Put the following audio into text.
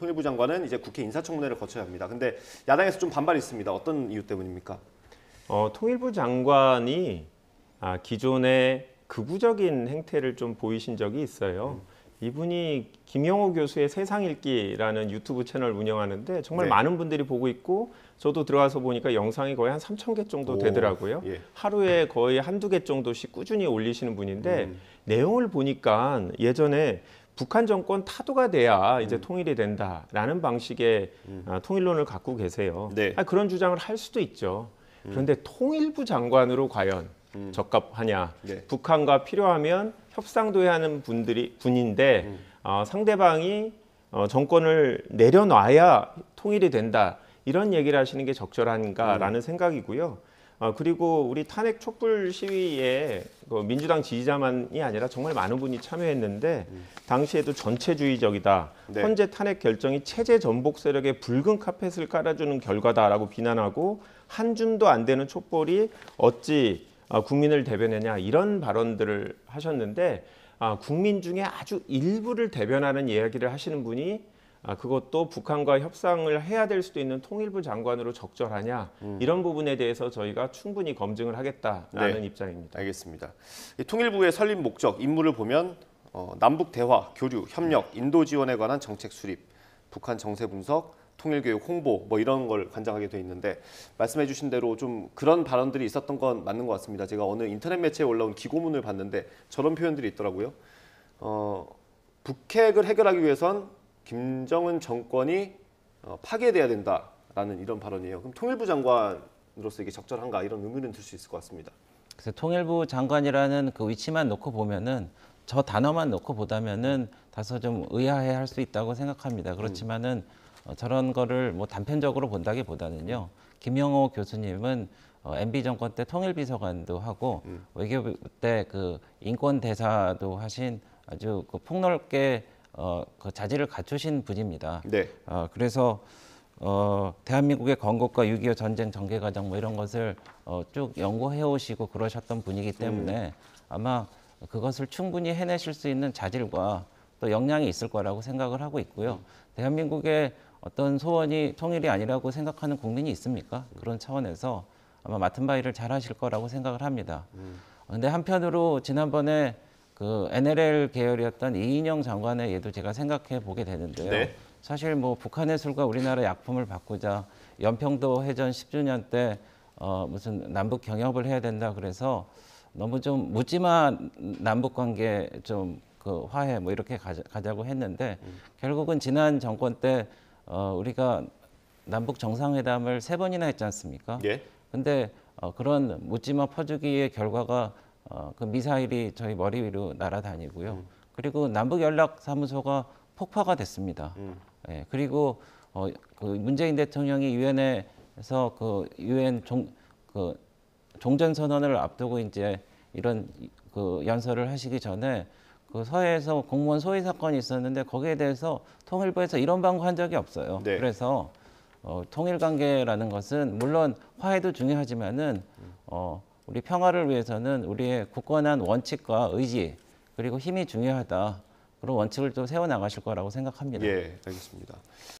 통일부 장관은 이제 국회 인사청문회를 거쳐야 합니다. 근데 야당에서 좀 반발이 있습니다. 어떤 이유 때문입니까? 통일부 장관이 기존에 극우적인 행태를 좀 보이신 적이 있어요. 이분이 김영호 교수의 세상 읽기라는 유튜브 채널 운영하는데 정말 네. 많은 분들이 보고 있고 저도 들어가서 보니까 영상이 거의 한 3,000개 정도 되더라고요. 예. 하루에 거의 한두 개 정도씩 꾸준히 올리시는 분인데 내용을 보니까 예전에 북한 정권 타도가 돼야 이제 통일이 된다라는 방식의 통일론을 갖고 계세요. 네. 그런 주장을 할 수도 있죠. 그런데 통일부 장관으로 과연 적합하냐? 네. 북한과 필요하면 협상도 해야 하는 분인데 상대방이 정권을 내려놔야 통일이 된다. 이런 얘기를 하시는 게 적절한가라는 생각이고요. 그리고 우리 탄핵 촛불 시위에 민주당 지지자만이 아니라 정말 많은 분이 참여했는데 당시에도 전체주의적이다. 네. 헌재 탄핵 결정이 체제 전복 세력에 붉은 카펫을 깔아주는 결과다라고 비난하고 한 줌도 안 되는 촛불이 어찌 국민을 대변하냐 이런 발언들을 하셨는데 국민 중에 아주 일부를 대변하는 이야기를 하시는 분이 그것도 북한과 협상을 해야 될 수도 있는 통일부 장관으로 적절하냐 이런 부분에 대해서 저희가 충분히 검증을 하겠다라는 네. 입장입니다. 알겠습니다. 이 통일부의 설립 목적, 임무를 보면 남북 대화, 교류, 협력, 인도 지원에 관한 정책 수립, 북한 정세 분석, 통일교육 홍보 뭐 이런 걸 관장하게 돼 있는데 말씀해 주신 대로 좀 그런 발언들이 있었던 건 맞는 것 같습니다. 제가 어느 인터넷 매체에 올라온 기고문을 봤는데 저런 표현들이 있더라고요. 북핵을 해결하기 위해선 김정은 정권이 파괴돼야 된다라는 이런 발언이에요. 그럼 통일부 장관으로서 이게 적절한가 이런 의문은 들 수 있을 것 같습니다. 그래서 통일부 장관이라는 그 위치만 놓고 보면은 저 단어만 놓고 보다면은 다소 좀 의아해할 수 있다고 생각합니다. 그렇지만은 저런 거를 뭐 단편적으로 본다기보다는요. 김영호 교수님은 MB 정권 때 통일비서관도 하고 외교부 때 그 인권 대사도 하신 아주 그 폭넓게 그 자질을 갖추신 분입니다. 네. 그래서 대한민국의 건국과 6.25 전쟁 전개 과정 뭐 이런 것을 쭉 연구해 오시고 그러셨던 분이기 때문에 아마 그것을 충분히 해내실 수 있는 자질과 또 역량이 있을 거라고 생각을 하고 있고요. 대한민국의 어떤 소원이 통일이 아니라고 생각하는 국민이 있습니까? 그런 차원에서 아마 맡은 바 일을 잘 하실 거라고 생각을 합니다. 근데 한편으로 지난번에 그 NLL 계열이었던 이인영 장관의 예도 제가 생각해 보게 되는데요. 네. 사실 뭐 북한의 술과 우리나라 약품을 바꾸자 연평도 해전 10주년 때 무슨 남북 경협을 해야 된다 그래서 너무 좀 묻지마 남북 관계 좀 그 화해 뭐 이렇게 가자고 했는데 결국은 지난 정권 때 우리가 남북 정상회담을 3번이나 했지 않습니까? 예. 근데 그런 묻지마 퍼주기의 결과가 그 미사일이 저희 머리 위로 날아다니고요. 그리고 남북연락사무소가 폭파가 됐습니다. 예, 그리고 그 문재인 대통령이 유엔에서 그 유엔 종전선언을 앞두고 이제 이런 그 연설을 하시기 전에 그 서해에서 공무원 소위 사건이 있었는데 거기에 대해서 통일부에서 이런 방구한 적이 없어요. 네. 그래서 통일 관계라는 것은 물론 화해도 중요하지만은 우리 평화를 위해서는 우리의 굳건한 원칙과 의지 그리고 힘이 중요하다. 그런 원칙을 좀 세워 나가실 거라고 생각합니다. 예, 알겠습니다.